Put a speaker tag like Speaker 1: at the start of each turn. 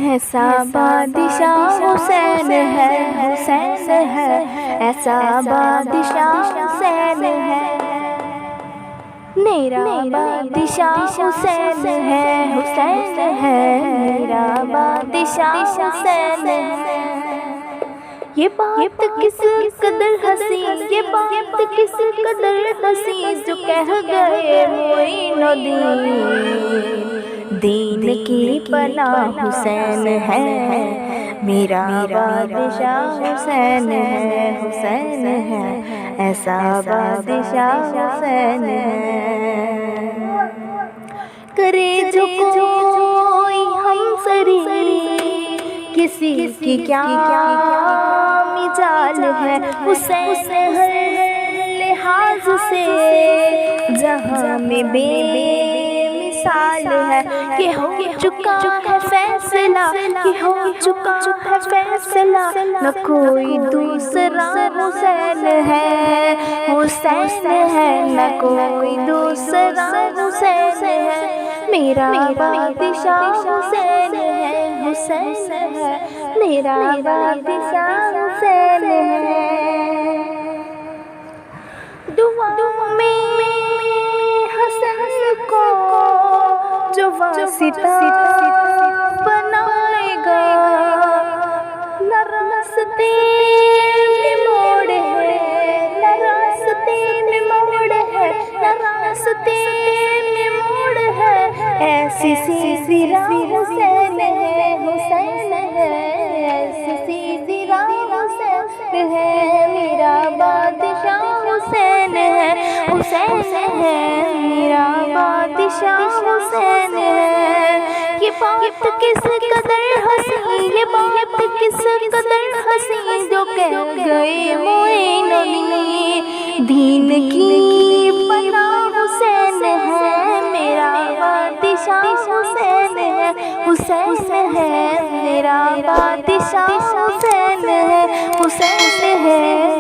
Speaker 1: ایسا بادشاہ حسین ہے، حسین ہے، ایسا بادشاہ حسین ہے، میرا بادشاہ حسین ہے، حسین ہے، میرا بادشاہ حسین ہے۔ یہ بات کس قدر ہنسی، یہ بات کس قدر ہنسی جو کہہ گئے معین الدین، دین کی پناہ حسین ہے، میرا بادشاہ حسین ہے، حسین ہے، ایسا بادشاہ حسین ہے۔ کرے جو کوئی ہم سری کسی کی کیا مجال ہے، حسین ہر لحاظ سے جہاں میں بے مثال ہے، کہ ہو چکا ہے فیصلہ، کہ ہو چکا ہے فیصلہ، نہ کوئی دوسرا حسین ہے، حسین ہے، نہ کوئی دوسرا حسین ہے، میرا بادشاہ حسین ہے، حسین ہے، میرا بادشاہ حسین ہے۔ دعا میں حسن کو جو واسطہ بنائے گا، نہ راستے میں موڑ ہے، نہ راستے میں موڑ ہے، نہ راستے میں موڑ ہے، ایسی سیدھی راہ حسین ہے، حسین ہے، ایسی سیدھی راہ حسین ہے، میرا بادشاہ حسین ہے، حسین ہے، میرا بادشاہ حسین ہے۔ یہ بات کس قدر ہنسی، یہ بات کس قدر ہنسی جو کہہ گئے معین الدین، دین کی پناہ حسین ہے، میرا بادشاہ حسین ہے، حسین ہے، میرا بادشاہ حسین ہے، حسین ہے۔